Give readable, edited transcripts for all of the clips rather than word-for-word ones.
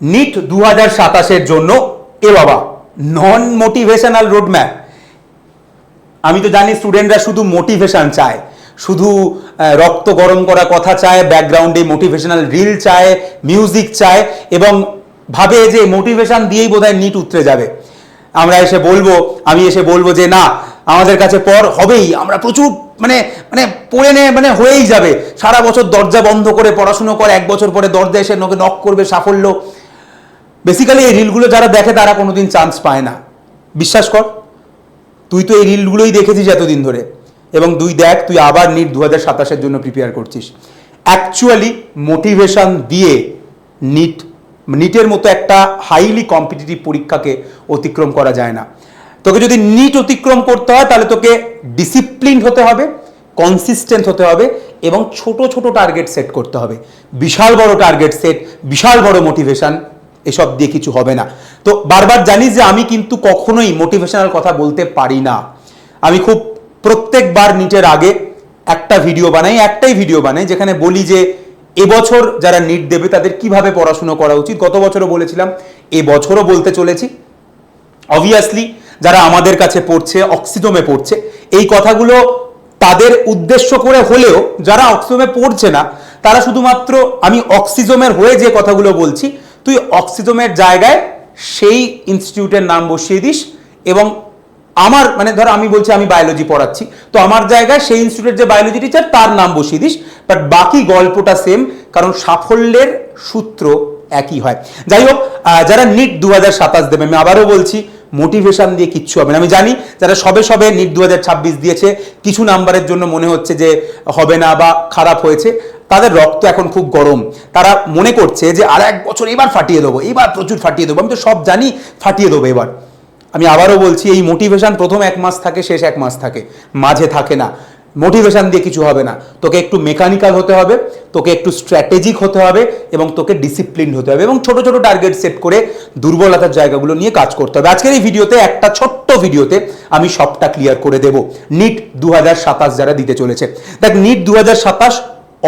NEET 2027-এর জন্য এ বাবা নন motivational roadmap. আমি তো জানি স্টুডেন্টরা শুধু মোটিভেশন চায়, শুধু রক্ত গরম করা কথা চায়, ব্যাকগ্রাউন্ডে মোটিভেশনাল রিল চায়, মিউজিক চায় এবং ভাবে যে মোটিভেশন দিয়েই বোধহয় নিট উতরে যাবে। আমি এসে বলবো যে না, আমাদের কাছে পর হবেই, আমরা প্রচুর মানে মানে পড়ে নে, মানে হয়েই যাবে, সারা বছর দরজা বন্ধ করে পড়াশুনো করে, 1 বছর পরে দরজা এসে নক করবে সাফল্য। বেসিক্যালি এই রিলগুলো যারা দেখে তারা কোনোদিন চান্স পায় না, বিশ্বাস কর। তুই তো এই রিলগুলোই দেখেছিস এতদিন ধরে, এবং তুই আবার নিট 2027-এর জন্য প্রিপেয়ার করছিস। অ্যাকচুয়ালি মোটিভেশন দিয়ে নিটের মতো একটা হাইলি কম্পিটিটিভ পরীক্ষাকে অতিক্রম করা যায় না। তোকে যদি নিট অতিক্রম করতে হয় তাহলে তোকে ডিসিপ্লিন হতে হবে, কনসিস্টেন্ট হতে হবে এবং ছোট ছোট টার্গেট সেট করতে হবে। বিশাল বড় টার্গেট সেট, বিশাল বড় মোটিভেশন, এসব দিয়ে কিছু হবে না। তো বারবার জানিস যে আমি কিন্তু কখনোই মোটিভেশনাল কথা বলতে পারি না। আমি খুব প্রত্যেকবার নিটের আগে একটাই ভিডিও বানাই যেখানে বলি যে এবছর যারা নিট দেবে তাদের কিভাবে পড়াশুনো করা উচিত। গত বছরও বলেছিলাম, এবছরও বলতে চলেছি। অবভিয়াসলি যারা আমাদের কাছে পড়ছে, অক্সিজমে পড়ছে, এই কথাগুলো তাদের উদ্দেশ্য করে হলেও যারা অক্সিজমে পড়ছে না তারা শুধুমাত্র আমি অক্সিজমের হয়ে যে কথাগুলো বলছি, তুই অক্সিজমের জায়গায় সেই ইনস্টিটিউটের নাম বসিয়ে দিস এবং আমার মানে ধর আমি বলছি আমি বায়োলজি পড়াচ্ছি, তো আমার জায়গায় সেই ইনস্টিটিউটের যে বায়োলজি টিচার তার নাম বসিয়ে দিস, বাট বাকি গল্পটা সেম, কারণ সাফল্যের সূত্র একই হয়। যাই হোক, যারা নিট 2027 দেবে, আমি আবারও বলছি মোটিভেশন দিয়ে কিচ্ছু হবে না। আমি জানি যারা সবে নিট 2026 দিয়েছে, কিছু নাম্বারের জন্য মনে হচ্ছে যে হবে না বা খারাপ হয়েছে, তাদের রক্ত এখন খুব গরম। তারা মনে করছে যে আর 1 বছর এবার ফাটিয়ে দেবো, এবার প্রচুর ফাটিয়ে দেবো, আমি তো সব জানি, ফাটিয়ে দেবো এবার। আমি আবারও বলছি, এই মোটিভেশন প্রথম 1 মাস থাকে, শেষ 1 মাস থাকে, মাঝে থাকে না। মোটিভেশন দিয়ে কিছু হবে না। তোকে একটু মেকানিক্যাল হতে হবে, তোকে একটু স্ট্র্যাটেজিক হতে হবে এবং তোকে ডিসিপ্লিন হতে হবে এবং ছোট ছোট টার্গেট সেট করে দুর্বলতার জায়গাগুলো নিয়ে কাজ করতে হবে। আজকের এই ভিডিওতে, একটা ছোট্ট ভিডিওতে আমি সবটা ক্লিয়ার করে দেব। নিট 2027 যারা দিতে চলেছে, দেখ নিট 2027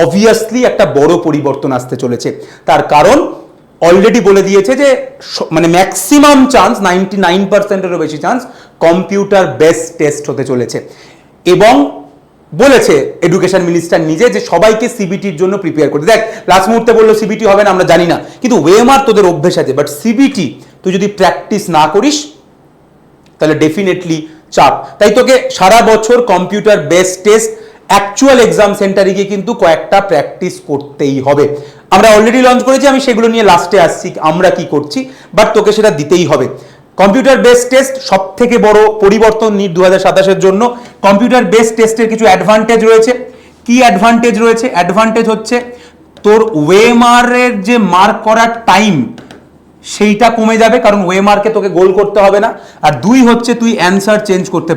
অবভিয়াসলি একটা বড় পরিবর্তন আসতে চলেছে। তার কারণ অলরেডি বলে দিয়েছে যে মানে ম্যাক্সিমাম চান্স, 99%-এরও বেশি চান্স কম্পিউটার বেসড টেস্ট হতে চলেছে। এবং বলেছে এডুকেশন মিনিস্টার নিজে যে সবাইকে সিবিটির জন্য প্রিপেয়ার করতে। দেখ লাস্ট মুহূর্তে বললো সিবিটি হবে না, আমরা জানি না, কিন্তু ওএমআর তোদের অভ্যেস আছে, বাট সিবিটি তুই যদি প্র্যাকটিস না করিস তাহলে ডেফিনেটলি চাপ। তাই তোকে সারা বছর computer based test actual exam সেন্টারে গিয়ে কিন্তু কয়েকটা প্র্যাকটিস করতেই হবে। আমরা অলরেডি লঞ্চ করেছি, আমি সেগুলো নিয়ে লাস্টে আসছি আমরা কি করছি, বাট তোকে সেটা দিতেই হবে। কম্পিউটার বেসড টেস্ট সব থেকে বড় পরিবর্তন নিট 2027-এর জন্য। কম্পিউটার বেসড টেস্টের কিছু অ্যাডভান্টেজ রয়েছে। কি অ্যাডভান্টেজ রয়েছে? অ্যাডভান্টেজ হচ্ছে তোর ওএমআর-এর যে মার্ক করার টাইম সেইটা কমে যাবে, কারণ ওএমআর-কে তোকে গোল করতে হবে না। আর 2 হচ্ছে তুই অ্যান্সার চেঞ্জ করতে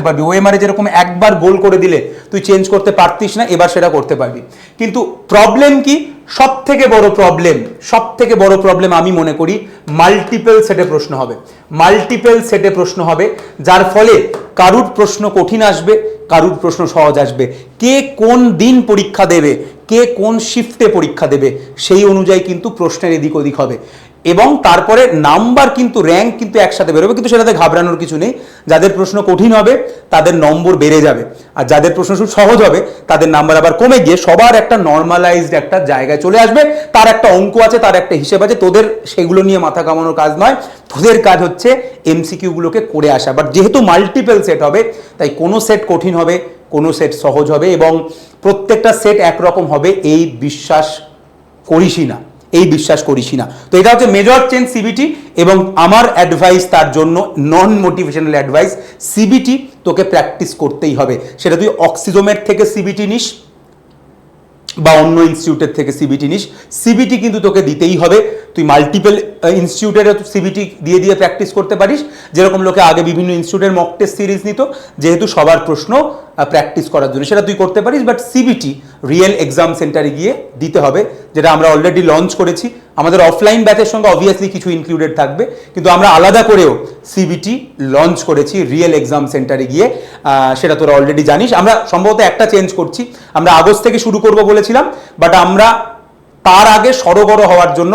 পারবি। ওএমআর-এ যেরকম একবার গোল করে দিলে তুই চেঞ্জ করতে পারতিস না, এবার সেটা করতে পারবি। কিন্তু প্রবলেম কি? সব থেকে বড় প্রবলেম আমি মনে করি মাল্টিপল সেটে প্রশ্ন হবে, যার ফলে কারুর প্রশ্ন কঠিন আসবে, কারুর প্রশ্ন সহজ আসবে। কে কোন দিন পরীক্ষা দেবে, কে কোন শিফটে পরীক্ষা দেবে, সেই অনুযায়ী কিন্তু প্রশ্নের এদিক ওদিক হবে এবং তারপরে নাম্বার কিন্তু র্যাঙ্ক কিন্তু একসাথে বেরোবে। কিন্তু সেটাতে ঘাবড়ানোর কিছু নেই। যাদের প্রশ্ন কঠিন হবে তাদের নম্বর বেড়ে যাবে, আর যাদের প্রশ্ন খুব সহজ হবে তাদের নাম্বার আবার কমে গিয়ে সবার একটা নর্মালাইজড একটা জায়গায় চলে আসবে। তার একটা অঙ্ক আছে, তার একটা হিসেব আছে। তোদের সেগুলো নিয়ে মাথা কামানোর কাজ নয়, তোদের কাজ হচ্ছে এমসিকিউগুলোকে করে আসা। বাট যেহেতু মাল্টিপল সেট হবে, তাই কোনো সেট কঠিন হবে, কোনো সেট সহজ হবে এবং প্রত্যেকটা সেট একরকম হবে এই বিশ্বাস করিসই না। তো এটা হচ্ছে মেজর চেঞ্জ সিবিটি, এবং আমার অ্যাডভাইস তার জন্য নন মোটিভেশনাল অ্যাডভাইস, সিবিটি তোকে প্র্যাকটিস করতেই হবে। সেটা তুই অক্সিজোমের থেকে সিবিটি নিস বা অন্য ইনস্টিটিউটের থেকে সিবিটি নিস, সিবিটি কিন্তু তোকে দিতেই হবে। তুই মাল্টিপল ইনস্টিটিউটেরও সিবিটি দিয়ে প্র্যাকটিস করতে পারিস, যেরকম লোকে আগে বিভিন্ন ইনস্টিটিউটের মক টেস্ট সিরিজ নিত, যেহেতু সবার প্রশ্ন প্র্যাকটিস করার জন্য, সেটা তুই করতে পারিস। বাট সিবিটি রিয়েল এক্সাম সেন্টারে গিয়ে দিতে হবে, যেটা আমরা অলরেডি লঞ্চ করেছি। আমাদের অফলাইন ব্যাচের সঙ্গে অবভিয়াসলি কিছু ইনক্লুডেড থাকবে, কিন্তু আমরা আলাদা করেও সিবিটি লঞ্চ করেছি রিয়েল এক্সাম সেন্টারে গিয়ে, সেটা তোরা অলরেডি জানিস। আমরা সম্ভবত একটা চেঞ্জ করছি, আমরা আগস্ট থেকে শুরু করব বলেছিলাম, বাট আমরা তার আগে সড়গড় হওয়ার জন্য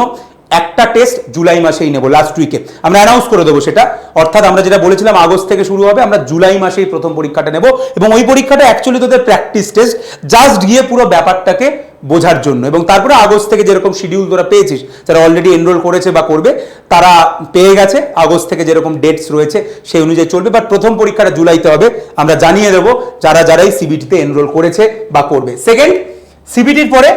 একটা টেস্ট জুলাই মাসেই নেব, লাস্ট উইকে আমরা অ্যানাউন্স করে দেবো সেটা। অর্থাৎ আমরা যেটা বলেছিলাম আগস্ট থেকে শুরু হবে, আমরা জুলাই মাসেই প্রথম পরীক্ষাটা নেব এবং ওই পরীক্ষাটা অ্যাকচুয়ালি তোদের প্র্যাকটিস টেস্ট, জাস্ট গিয়ে পুরো ব্যাপারটাকে বোঝার জন্য। এবং তারপরে আগস্ট থেকে যেরকম শিডিউল তোরা পেয়েছিস, যারা অলরেডি এনরোল করেছে বা করবে তারা পেয়ে গেছে, আগস্ট থেকে যেরকম ডেটস রয়েছে সেই অনুযায়ী চলবে। বাট প্রথম পরীক্ষাটা জুলাইতে হবে, আমরা জানিয়ে দেবো যারাই সিবিটিতে এনরোল করেছে বা করবে। সেকেন্ড, সিবিটির পরে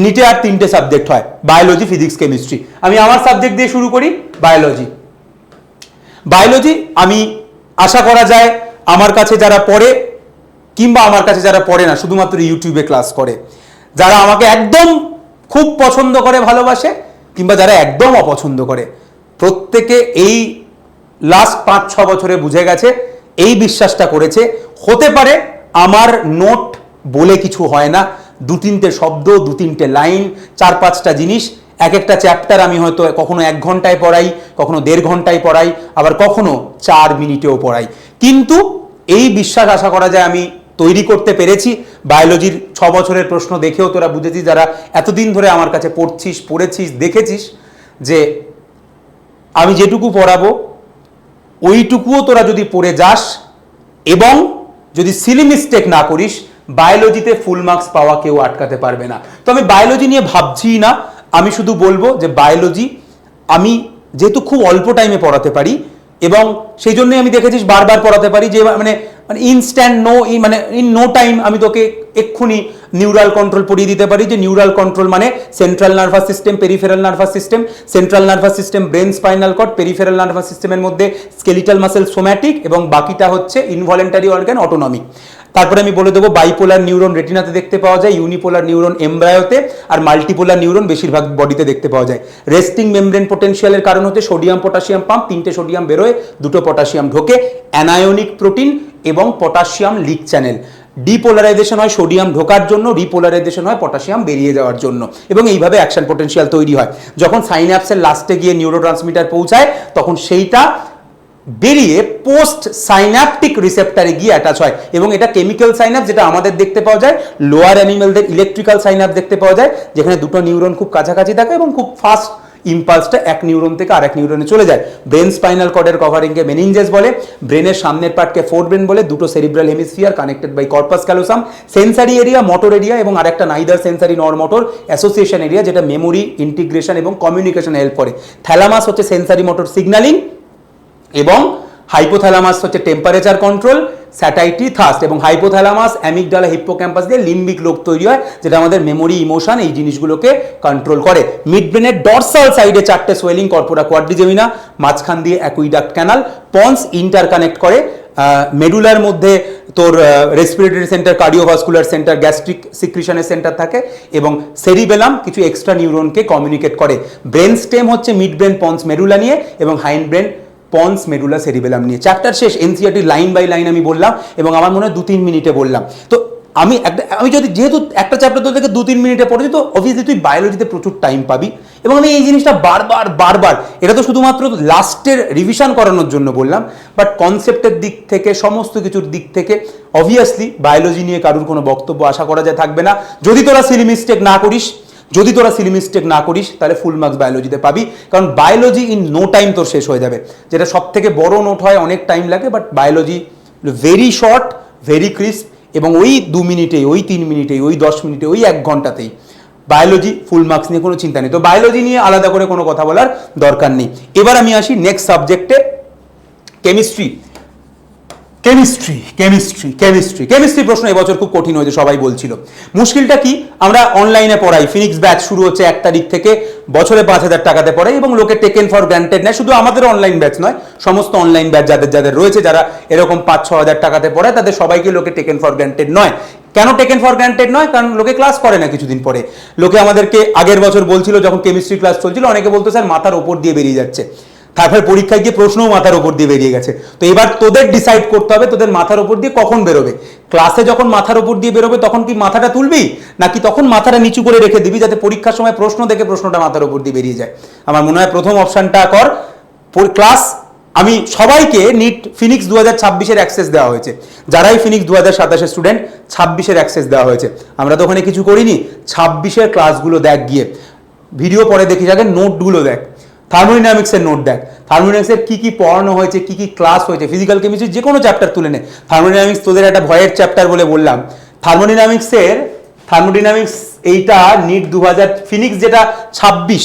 নিটে আর 3টে সাবজেক্ট হয়, বায়োলজি, ফিজিক্স, কেমিস্ট্রি। আমি আমার সাবজেক্ট দিয়ে শুরু করি, বায়োলজি। বায়োলজি আমি আশা করা যায় আমার কাছে যারা পড়ে কিংবা আমার কাছে যারা পড়ে না, শুধুমাত্র ইউটিউবে ক্লাস করে, যারা আমাকে একদম খুব পছন্দ করে ভালোবাসে কিংবা যারা একদম অপছন্দ করে, প্রত্যেকে এই লাস্ট 5-6 বছরে বুঝে গেছে, এই বিশ্বাসটা করেছে, হতে পারে আমার নোট বলে কিছু হয় না, 2-3টে শব্দ, 2-3টে লাইন, 4-5টা জিনিস, এক একটা চ্যাপ্টার আমি হয়তো কখনো 1 ঘন্টায় পড়াই, কখনো 1.5 ঘন্টায় পড়াই, আবার কখনো 4 মিনিটেও পড়াই। কিন্তু এই বিশ্বাস আশা করা যায় আমি তৈরি করতে পেরেছি। বায়োলজির 6 বছরের প্রশ্ন দেখেও তোরা বুঝেছিস, যারা এতদিন ধরে আমার কাছে পড়ছিস, পড়েছিস, দেখেছিস, যে আমি যেটুকু পড়াবো ওইটুকুও তোরা যদি পড়ে যাস এবং যদি সিলি মিস্টেক না করিস, বায়োলজিতে ফুল মার্কস পাওয়া কেউ আটকাতে পারবে না। তো আমি বায়োলজি নিয়ে ভাবছি না, আমি শুধু বলবো যে বায়োলজি আমি যেহেতু খুব অল্প টাইমে পড়াতে পারি এবং সেই জন্যই আমি দেখেছিস বারবার পড়াতে পারি, যে মানে ইনস্ট্যান্ট মানে ইন নো টাইম আমি তোকে এক্ষুনি নিউরাল কন্ট্রোল পড়িয়ে দিতে পারি। যে নিউরাল কন্ট্রোল মানে central nervous system, peripheral nervous system, central nervous system brain spinal cord, peripheral nervous সিস্টেমের মধ্যে স্কেলিটাল মাসেল সোম্যাটিক এবং বাকিটা হচ্ছে ইনভলেন্টারি অর্গান অটোনমিক। তারপরে আমি বলে দেবো বাইপোলার নিউরন রেটিনাতে দেখতে পাওয়া যায়, ইউনিপোলার নিউরন এমব্রায়োতে, আর মাল্টিপোলার নিউরন বেশিরভাগ বডিতে দেখতে পাওয়া যায়। রেস্টিং মেমব্রেন পোটেনশিয়ালের কারণ হচ্ছে সোডিয়াম পটাশিয়াম পাম্প, 3টে সোডিয়াম বেরোয়, 2টো পটাশিয়াম ঢোকে, অ্যানায়নিক প্রোটিন এবং পটাশিয়াম লিক চ্যানেল। ডিপোলারাইজেশন হয় সোডিয়াম ঢোকার জন্য, রিপোলারাইজেশন হয় পটাশিয়াম বেরিয়ে যাওয়ার জন্য, এবং এইভাবে অ্যাকশন পোটেনশিয়াল তৈরি হয়। যখন সাইন্যাপসের লাস্টে গিয়ে নিউরোট্রান্সমিটার পৌঁছায় তখন সেইটা বেরিয়ে পোস্ট সাইন্যাপটিক রিসেপ্টারে গিয়ে অ্যাটাচ হয় এবং এটা কেমিক্যাল সাইন্যাপস, যেটা আমাদের দেখতে পাওয়া যায়, লোয়ার অ্যানিমেলদের ইলেকট্রিক্যাল সাইন্যাপস দেখতে পাওয়া যায়, যেখানে 2টো নিউরন খুব কাছাকাছি থাকে এবং খুব ফাস্ট ইম্পালসটা এক নিউরন থেকে আরেক নিউরনে চলে যায়। ব্রেন স্পাইনাল কর্ডের কভারিংকে মেনিনজেস বলে, ব্রেনের সামনের পার্টকে ফোরব্রেন বলে, 2টো cerebral hemisphere connected by corpus callosum, sensory area, motor area এবং আরেকটা neither sensory nor motor association area, যেটা মেমোরি, ইন্টিগ্রেশন এবং কমিউনিকেশনে হেল্প করে। থ্যালামাস হচ্ছে সেন্সারি মোটর সিগন্যালিং এবং হাইপোথ্যালামাস হচ্ছে টেম্পারেচার কন্ট্রোল, স্যাটাইটি, থার্স্ট, এবং হাইপোথ্যালামাস, অ্যামিগডালা, হিপ্পোক্যাম্পাস দিয়ে লিম্বিক লোব তৈরি হয়, যেটা আমাদের মেমোরি, ইমোশন এই জিনিসগুলোকে কন্ট্রোল করে। মিড ব্রেনের ডরসাল সাইডে 4টে সোয়েলিং, কর্পোরা কোয়াড্রিজেমিনা, মাঝখান দিয়ে অ্যাকুইডাক্ট ক্যানাল, পন্স ইন্টারকানেক্ট করে। মেডুলার মধ্যে তোর respiratory centre, cardiovascular centre, gastric সিক্রিশনের সেন্টার থাকে এবং সেরিবেলাম কিছু এক্সট্রা নিউরনকে কমিউনিকেট করে। ব্রেন স্টেম হচ্ছে মিড ব্রেন, পন্স, মেডুলা নিয়ে এবং hind brain, pons, medulla, cerebellum নিয়ে। চ্যাপ্টার শেষ, এনসিইআরটি লাইন বাই লাইন আমি বললাম এবং আমার মনে হয় 2-3 মিনিটে বললাম। তো আমি যদি যেহেতু একটা চ্যাপ্টার তোর থেকে 2-3 মিনিটে পড়েছি, তো অবভিয়াসলি তুই বায়োলজিতে প্রচুর টাইম পাবি এবং আমি এই জিনিসটা বারবার এটা তো শুধুমাত্র লাস্টের রিভিশন করানোর জন্য বললাম, বাট কনসেপ্টের দিক থেকে, সমস্ত কিছুর দিক থেকে অবভিয়াসলি বায়োলজি নিয়ে কারুর কোনো বক্তব্য আশা করা যায় থাকবে না। যদি তোরা সিলি মিস্টেক না করিস তাহলে ফুল মার্কস বায়োলজিতে পাবি, কারণ বায়োলজি ইন নো টাইম তোর শেষ হয়ে যাবে। যেটা সব থেকে বড় নোট হয় অনেক টাইম লাগে, but biology very short, very crisp, এবং ওই 2 মিনিটেই, ওই 3 মিনিটেই, ওই 10 মিনিটে, ওই 1 ঘন্টাতেই বায়োলজি ফুল মার্কস নিয়ে কোনো চিন্তা নেই। তো বায়োলজি নিয়ে আলাদা করে কোনো কথা বলার দরকার নেই। এবার আমি আসি নেক্সট সাবজেক্টে, কেমিস্ট্রি প্রশ্ন এবছর খুব কঠিন হয়েছে, সবাই বলছিল। মুশকিলটা কি, আমরা অনলাইনে পড়াই, ফিনিক্স ব্যাচ শুরু হচ্ছে 1 তারিখ থেকে, বছরে 5,000 টাকাতে পড়াই এবং লোকে টেকেন ফর গ্রান্টেড নেয়। শুধু আমাদের অনলাইন ব্যাচ নয়, সমস্ত অনলাইন ব্যাচ যাদের রয়েছে, যারা এরকম 5-6 হাজার টাকাতে পড়ায়, তাদের সবাইকে লোকে টেকেন ফর গ্রান্টেড নয়। কেন টেকেন ফর গ্রান্টেড নয়? কারণ লোকে ক্লাস করে না কিছুদিন পরে। লোকে আমাদেরকে আগের বছর বলছিল, যখন কেমিস্ট্রি ক্লাস চলছিল, অনেকে বলতো স্যার মাথার ওপর দিয়ে বেরিয়ে যাচ্ছে, তারপরে পরীক্ষায় গিয়ে প্রশ্নও মাথার ওপর দিয়ে বেরিয়ে গেছে। তো এবার তোদের ডিসাইড করতে হবে তোদের মাথার ওপর দিয়ে কখন বেরোবে। ক্লাসে যখন মাথার ওপর দিয়ে বেরোবে তখন কি মাথাটা তুলবি, নাকি তখন মাথাটা নিচু করে রেখে দিবি, যাতে পরীক্ষার সময় প্রশ্ন দেখে প্রশ্নটা মাথার ওপর দিয়ে বেরিয়ে যায়? আমার মনে হয় প্রথম অপশনটা কর। ক্লাস আমি সবাইকে নিট ফিনিক্স 2026-এর অ্যাক্সেস দেওয়া হয়েছে, যারাই ফিনিক্স 2027-এর স্টুডেন্ট 26-এর অ্যাক্সেস দেওয়া হয়েছে। আমরা তো ওখানে কিছু করিনি, 26-এর ক্লাসগুলো দেখ গিয়ে, ভিডিও পরে দেখিস, আগে নোটগুলো দেখ, থার্মোডাইনামিক্সের নোট দেখ, থার্মোডাইনামিক্সের কী কী পড়ানো হয়েছে, কী কী ক্লাস হয়েছে, ফিজিক্যাল কেমিস্ট্রি যে কোনো চ্যাপ্টার তুলে নে। থার্মোডাইনামিক্স তোদের একটা ভয়ের চ্যাপ্টার বলে বললাম, থার্মোডাইনামিক্স এইটা নিট 2000 ফিনিক্স যেটা 26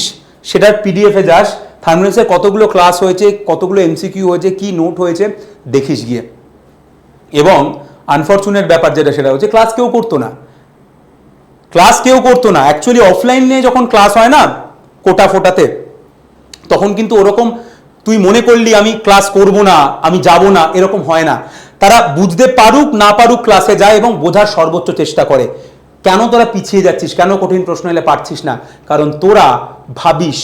সেটার পিডিএফে যাস, থার্মোডাইনামিক্সের কতগুলো ক্লাস হয়েছে, কতগুলো এমসিকিউ হয়েছে, কি নোট হয়েছে দেখিস গিয়ে। এবং আনফরচুনেট ব্যাপার যেটা সেটা হচ্ছে ক্লাস কেউ করতো না। অ্যাকচুয়ালি অফলাইনে যখন ক্লাস হয় না কোটা ফোটাতে, তখন কিন্তু ওরকম তুই মনে করলি আমি ক্লাস করব না, আমি যাব না, এরকম হয় না। তারা বুঝতে পারুক না পারুক ক্লাসে যায় এবং বোঝার সর্বোচ্চ চেষ্টা করে। কেন তোরা পিছিয়ে যাচ্ছিস, কেন কঠিন প্রশ্ন এলে পারছিস না? কারণ তোরা ভাবিস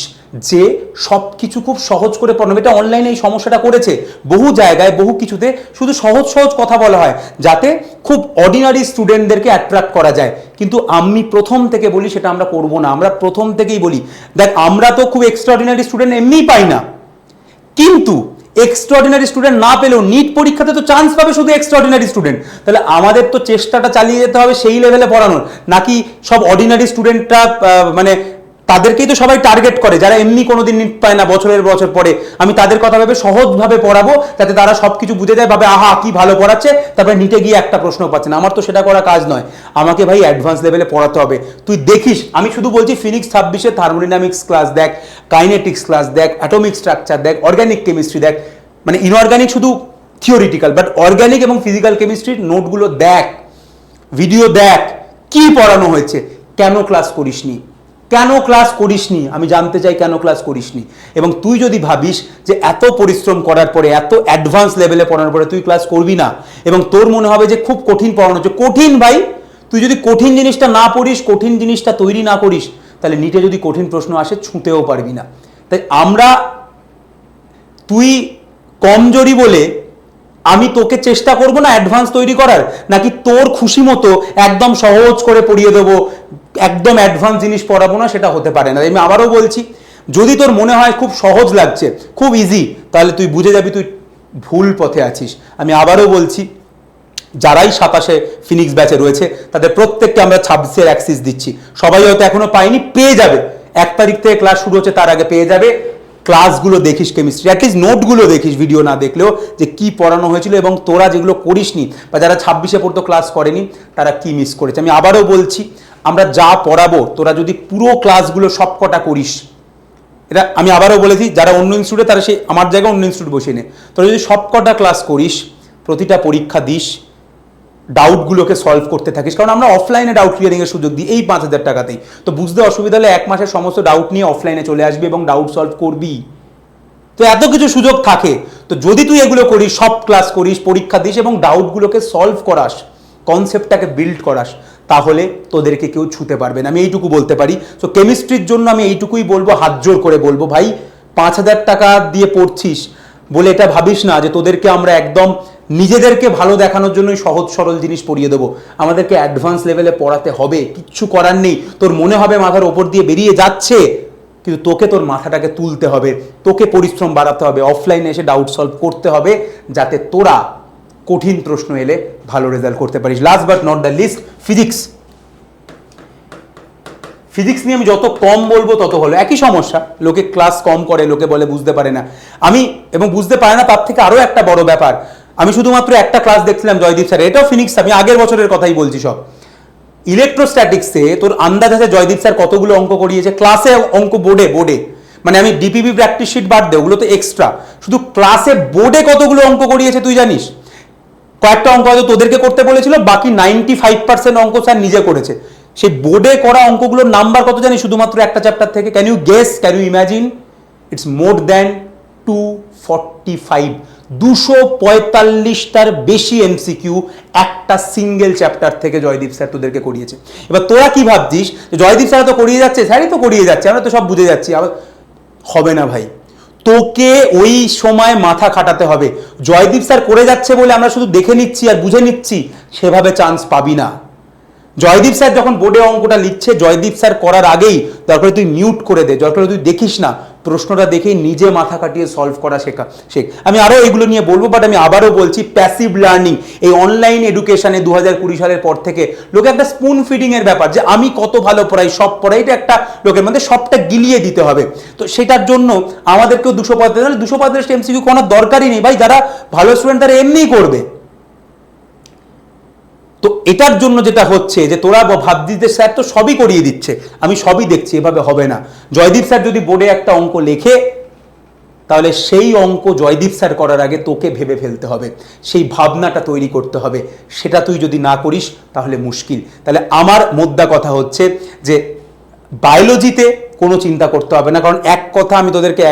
যে সব কিছু খুব সহজ করে পড়ানো। এটা অনলাইনে এই সমস্যাটা করেছে, বহু জায়গায় বহু কিছুতে শুধু সহজ সহজ কথা বলা হয় যাতে খুব অর্ডিনারি স্টুডেন্টদেরকে অ্যাট্রাক্ট করা যায়। কিন্তু আমি প্রথম থেকে বলি সেটা আমরা করব না। আমরা প্রথম থেকেই বলি, দেখ আমরা তো খুব এক্সট্রাঅর্ডিনারি স্টুডেন্ট এমনিই পাই না, কিন্তু এক্সট্রাঅর্ডিনারি স্টুডেন্ট না পেলেও নিট পরীক্ষাতে তো চান্স পাবে শুধু এক্সট্রাঅর্ডিনারি স্টুডেন্ট। তাহলে আমাদের তো চেষ্টাটা চালিয়ে যেতে হবে সেই লেভেলে পড়ানোর, নাকি সব অর্ডিনারি স্টুডেন্টরা মানে তাদেরকেই তো সবাই টার্গেট করে যারা এমনি কোনোদিন নিট পায় না, বছরের বছর পরে। আমি তাদের কথা ভেবে সহজভাবে পড়াবো যাতে তারা সবকিছু বুঝে যায়, ভাবে আহা কি ভালো পড়াচ্ছে, তারপরে নিটে গিয়ে একটা প্রশ্ন পাচ্ছে না। আমার তো সেটা করা কাজ নয়, আমাকে ভাই অ্যাডভান্স লেভেলে পড়াতে হবে। তুই দেখিস, আমি শুধু বলছি ফিনিক্স 26-এ থার্মোডাইনামিক্স ক্লাস দেখ, কাইনেটিক্স ক্লাস দেখ, অ্যাটমিক স্ট্রাকচার দেখ, অর্গানিক কেমিস্ট্রি দেখ, মানে ইনঅর্গানিক শুধু থিওরিটিক্যাল, বাট অর্গানিক এবং ফিজিক্যাল কেমিস্ট্রির নোটগুলো দেখ, ভিডিও দেখ, কি পড়ানো হয়েছে, কেন ক্লাস করিসনি, আমি জানতে চাই কেন ক্লাস করিসনি। এবং তুই যদি ভাবিস যে এত পরিশ্রম করার পরে, এত অ্যাডভান্স লেভেলে পড়ানোর পরে তুই ক্লাস করবি না, এবং তোর মনে হবে যে খুব কঠিন পড়ানো হচ্ছে, কঠিন ভাই, তুই যদি কঠিন জিনিসটা না পড়িস, কঠিন জিনিসটা তৈরি না করিস, তাহলে নিটে যদি কঠিন প্রশ্ন আসে ছুঁতেও পারবি না। তাই তুই কমজোরি বলে আমি তোকে চেষ্টা করব না অ্যাডভান্স তৈরি করার, নাকি তোর খুশি মতো একদম সহজ করে পড়িয়ে দেবো, একদম অ্যাডভান্স জিনিস পড়াবো না, সেটা হতে পারে না। আমি আবারও বলছি, যদি তোর মনে হয় খুব সহজ লাগছে, খুব ইজি, তাহলে তুই বুঝে যাবি তুই ভুল পথে আছিস। আমি আবারও বলছি, যারাই 27-এ ফিনিক্স ব্যাচে রয়েছে তাদের প্রত্যেককে আমরা 26-এর অ্যাক্সেস দিচ্ছি। সবাই হয়তো এখনো পায়নি, পেয়ে যাবে। 1 তারিখ থেকে ক্লাস শুরু হচ্ছে, তার আগে পেয়ে যাবে। ক্লাসগুলো দেখিস, কেমিস্ট্রি অ্যাটলিস্ট নোটগুলো দেখিস, ভিডিও না দেখলেও, যে কি পড়ানো হয়েছিল এবং তোরা যেগুলো করিসনি বা যারা 26-এ পড়তো ক্লাস করেনি তারা কি মিস করেছে। আমি আবারও বলছি, আমরা যা পড়াবো তোরা যদি পুরো ক্লাসগুলো সবকটা করিস, এটা আমি আবারও বলেছি, যারা অন্য ইনস্টিটিউটে তারা সেই আমার জায়গায় অন্য ইনস্টিটিউট বসিয়ে নে, তোরা যদি সবকটা ক্লাস করিস, প্রতিটা পরীক্ষা দিস, ডাউটগুলোকে সলভ করতে থাকিস, কারণ আমরা অফলাইনে ডাউট ক্লিয়ারিংয়ের সুযোগ দিই এই 5000 টাকাতেই। তো বুঝতে অসুবিধা হলে 1 মাসের সমস্ত ডাউট নিয়ে অফলাইনে চলে আসবি এবং ডাউট সলভ করবি। তো এত কিছু সুযোগ থাকে, তো যদি তুই এগুলো করিস, সব ক্লাস করিস, পরীক্ষা দিস এবং ডাউটগুলোকে সলভ করাস, কনসেপ্টটাকে বিল্ড করাস, তাহলে তোদেরকে কেউ ছুতে পারবে না, আমি এইটুকু বলতে পারি। তো কেমিস্ট্রির জন্য আমি এইটুকুই বলবো, হাত জোর করে বলবো, ভাই 5000 টাকা দিয়ে পড়ছিস বলে এটা ভাবিস না যে তোদেরকে আমরা একদম নিজেদেরকে ভালো দেখানোর জন্যই সহজ সরল জিনিস পড়িয়ে দেবো। আমাদেরকে অ্যাডভান্স লেভেলে পড়াতে হবে, কিচ্ছু করার নেই। তোর মনে হবে মাথার ওপর দিয়ে বেরিয়ে যাচ্ছে, কিন্তু তোকে তোর মাথাটাকে তুলতে হবে, তোকে পরিশ্রম বাড়াতে হবে, অফলাইনে এসে ডাউট সলভ করতে হবে, যাতে তোরা কঠিন প্রশ্ন এলে ভালো রেজাল্ট করতে পারিস। Last but not the least, physics নিয়ে আমি যত কম বলবো তত হলো। একই সমস্যা, লোকে ক্লাস কম করে, লোকে বলে বুঝতে পারে না। এবং বুঝতে পারে না, তার থেকে আরও একটা বড় ব্যাপার, আমি শুধুমাত্র একটা ক্লাস দেখছিলাম জয়দীপ স্যার, এটাও ফিনিক্স, আমি আগের বছরের কথাই বলছি সব। ইলেকট্রোস্ট্যাটিক্সে তোর আন্দাজ আছে জয়দীপ স্যার কতগুলো অঙ্ক করিয়েছে ক্লাসে, অঙ্ক বোর্ডে, মানে আমি ডিপিপি প্র্যাকটিস শিট বাদ দে, ওগুলো তো এক্সট্রা, শুধু ক্লাসে বোর্ডে কতগুলো অঙ্ক করিয়েছে তুই জানিস? কয়েকটা অঙ্ক হয়তো তোদেরকে করতে বলেছিল, বাকি 95% অঙ্ক স্যার নিজে করেছে। সেই বোর্ডে করা অঙ্কগুলোর নাম্বার কত জানিস শুধুমাত্র একটা চ্যাপ্টার থেকে? Can you guess, can you imagine? It's more than 245, 245টার বেশি এমসিকিউ একটা সিঙ্গেল চ্যাপ্টার থেকে জয়দীপ স্যার তোদেরকে করিয়েছে। এবার তোরা কি ভাবছিস, জয়দীপ স্যার তো করিয়ে যাচ্ছে, স্যারই তো করিয়ে যাচ্ছে, আমরা তো সব বুঝে যাচ্ছি। আবার হবে না ভাই, তোকে ওই সময় মাথা খাটাতে হবে। জয়দীপ স্যার করে যাচ্ছে বলে আমরা শুধু দেখে নিচ্ছি আর বুঝে নিচ্ছি, সেভাবে চান্স পাবি না। জয়দীপ স্যার যখন বোর্ডে অঙ্কটা লিখছে, জয়দীপ স্যার করার আগেই দরকার তুই মিউট করে দে, দরকার তুই দেখিস না, প্রশ্নটা দেখেই নিজে মাথা কাটিয়ে সলভ করা শেখ। আমি আরও এগুলো নিয়ে বলবো, বাট আমি আবারও বলছি, প্যাসিভ লার্নিং, এই অনলাইন এডুকেশনে 2020 সালের পর থেকে লোকে একটা স্পুন ফিডিংয়ের ব্যাপার, যে আমি কত ভালো পড়াই, সব পড়াই, এটা একটা লোকের মধ্যে সবটা গিলিয়ে দিতে হবে। তো সেটার জন্য আমাদেরকেও 245 এমসিকিউ করার দরকারই নেই ভাই। যারা ভালো স্টুডেন্ট তারা এমনিই করবে। তো এটার জন্য যেটা হচ্ছে যে তোরা ভাবছিস যে স্যার তো সবই করিয়ে দিচ্ছে, আমি সবই দেখছি, এভাবে হবে না। জয়দীপ স্যার যদি বোর্ডে একটা অঙ্ক লেখে, তাহলে সেই অঙ্ক জয়দীপ স্যার করার আগে তোকে ভেবে ফেলতে হবে, সেই ভাবনাটা তৈরি করতে হবে। সেটা তুই যদি না করিস তাহলে মুশকিল। তাহলে আমার মোদ্দা কথা হচ্ছে যে বায়োলজিতে কোনো চিন্তা করতে হবে না, কারণ এক কথা আমি তোদেরকে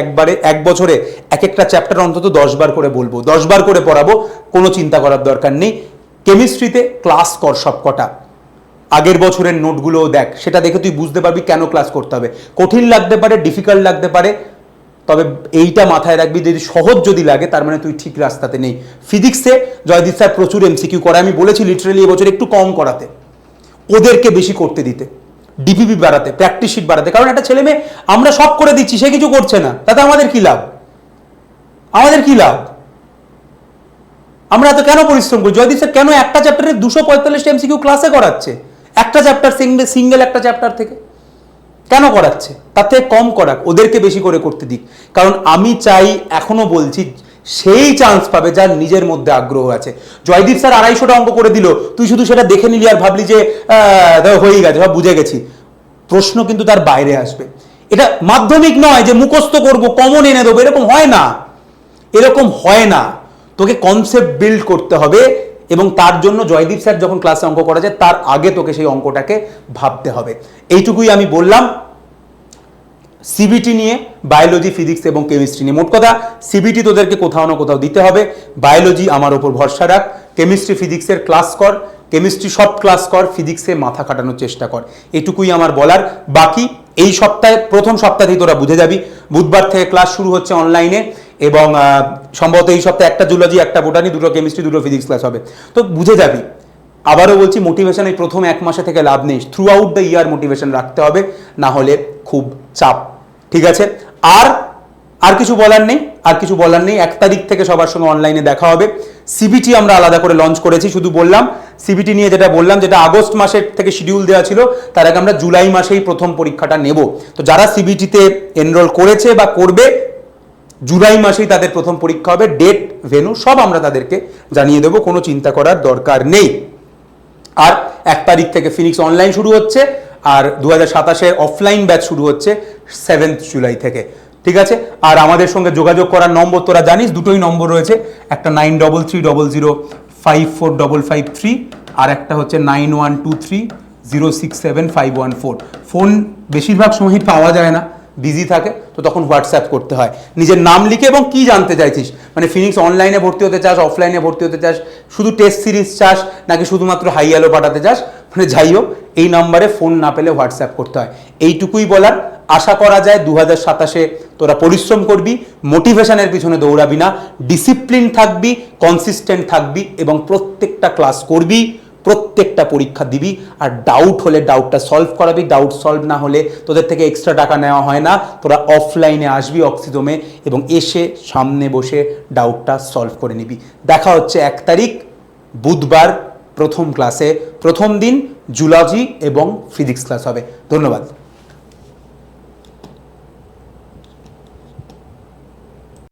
এক বছরে এক একটা চ্যাপ্টার অন্তত 10 বার করে বলবো, 10 বার করে পড়াবো, কোনো চিন্তা করার দরকার নেই। কেমিস্ট্রিতে ক্লাস কর সব কটা, আগের বছরের নোটগুলোও দেখ, সেটা দেখে তুই বুঝতে পারবি কেন ক্লাস করতে হবে। কঠিন লাগতে পারে, ডিফিকাল্ট লাগতে পারে, তবে এইটা মাথায় রাখবি, যদি সহজ যদি লাগে তার মানে তুই ঠিক রাস্তাতে নেই। ফিজিক্সে জয়দীপ স্যার প্রচুর এমসিকিউ করায়, আমি বলেছি লিটারালি এবছর একটু কম করাতে, ওদেরকে বেশি করতে দিতে, ডিপিপি বাড়াতে, প্র্যাকটিস শিট বাড়াতে। কারণ একটা ছেলে মেয়ে আমরা সব করে দিচ্ছি, সে কিছু করছে না, তাতে আমাদের কি লাভ? আমাদের কি লাভ? আমরা এত কেন পরিশ্রম করি? জয়দীপ স্যার কেন একটা চ্যাপ্টারে 245 এমসিকিউ ক্লাসে করাচ্ছে? একটা চ্যাপ্টার সিঙ্গেল একটা চ্যাপ্টার থেকে কেন করাচ্ছে? তার থেকে কম করাক, ওদেরকে বেশি করে করতে দিক। কারণ আমি চাই, এখনো বলছি, সেই চান্স পাবে যার নিজের মধ্যে আগ্রহ আছে। জয়দীপ স্যার 250টা অঙ্ক করে দিল, তুই শুধু সেটা দেখে নিলি আর ভাবলি যে হয়ে গেছে, সব বুঝে গেছি। প্রশ্ন কিন্তু তার বাইরে আসবে। এটা মাধ্যমিক নয় যে মুখস্থ করব, কমন এনে দেবো, এরকম হয় না, এরকম হয় না। তোকে কনসেপ্ট বিল্ড করতে হবে, এবং তার জন্য জয়দীপ স্যার যখন ক্লাসে অঙ্ক করা যায় তার আগে তোকে সেই অঙ্কটাকে ভাবতে হবে। এইটুকুই আমি বললাম সিবিটি নিয়ে, বায়োলজি, ফিজিক্স এবং কেমিস্ট্রি নিয়ে। মোট কথা, সিবিটি তোদেরকে কোথাও না কোথাও দিতে হবে, বায়োলজি আমার ওপর ভরসা রাখ, কেমিস্ট্রি ফিজিক্সের ক্লাস কর, কেমিস্ট্রি সব ক্লাস কর, ফিজিক্সে মাথা খাটানোর চেষ্টা কর। এটুকুই আমার বলার। বাকি এই সপ্তাহে, প্রথম সপ্তাহেই তোরা বুঝে যাবি। বুধবার থেকে ক্লাস শুরু হচ্ছে অনলাইনে, এবং সম্ভবত এই সপ্তাহে একটা জুলজি, একটা বোটানি, দুটো কেমিস্ট্রি, দুটো ফিজিক্স ক্লাস হবে। তো বুঝে যাবি। আবারও বলছি, মোটিভেশন এই প্রথম 1 মাসে থেকে লাভ নেই, through out the year motivation রাখতে হবে, না হলে খুব চাপ। ঠিক আছে? আর কিছু বলার নেই, আর কিছু বলার নেই। 1 তারিখ থেকে সবার সঙ্গে অনলাইনে দেখা হবে। সিবিটি আমরা আলাদা করে লঞ্চ করেছি, শুধু বললাম সিবিটি নিয়ে যেটা বললাম, যেটা আগস্ট মাসের থেকে শিডিউল দেওয়া ছিল, তার আগে আমরা জুলাই মাসেই প্রথম পরীক্ষাটা নেব। তো যারা সিবিটিতে এনরোল করেছে বা করবে, জুলাই মাসেই তাদের প্রথম পরীক্ষা হবে। ডেট, ভেন্যু সব আমরা তাদেরকে জানিয়ে দেবো, কোনো চিন্তা করার দরকার নেই। আর 1 তারিখ থেকে ফিনিক্স অনলাইন শুরু হচ্ছে, আর 2027 অফলাইন ব্যাচ শুরু হচ্ছে 7 জুলাই থেকে। ঠিক আছে? আর আমাদের সঙ্গে যোগাযোগ করার নম্বর তোরা জানিস, দুটোই নম্বর রয়েছে, একটা 9330054553, আর একটা হচ্ছে 9123067514। ফোন বেশিরভাগ সময় পাওয়া যায় না, বিজি থাকে, তো তখন হোয়াটসঅ্যাপ করতে হয়। নিজের নাম লিখে এবং কি জানতে চাইছিস, মানে ফিনিক্স অনলাইনে ভর্তি হতে চাস, অফলাইনে ভর্তি হতে চাস, শুধু টেস্ট সিরিজ চাস, নাকি শুধুমাত্র হাই হ্যালো পাঠাতে চাস, মানে যাই হোক, এই নাম্বারে ফোন না পেলে হোয়াটসঅ্যাপ করতে হয়। এইটুকুই বলার। আশা করা যায় 2027 তোরা পরিশ্রম করবি, মোটিভেশনের পিছনে দৌড়াবি না, ডিসিপ্লিন থাকবি, কনসিস্টেন্ট থাকবি, এবং প্রত্যেকটা ক্লাস করবি, প্রত্যেকটা পরীক্ষা দিবি। আর ডাউট হলে ডাউটটা সলভ করাবি, ডাউট সলভ না হলে তোদের থেকে এক্সট্রা টাকা নেওয়া হয় না, তোরা অফলাইনে আসবি অক্সিজোমে, এবং এসে সামনে বসে ডাউটটা সলভ করে নিবি। দেখা হচ্ছে 1 তারিখ বুধবার প্রথম ক্লাসে, প্রথম দিন জুলজি এবং ফিজিক্স ক্লাস হবে। ধন্যবাদ।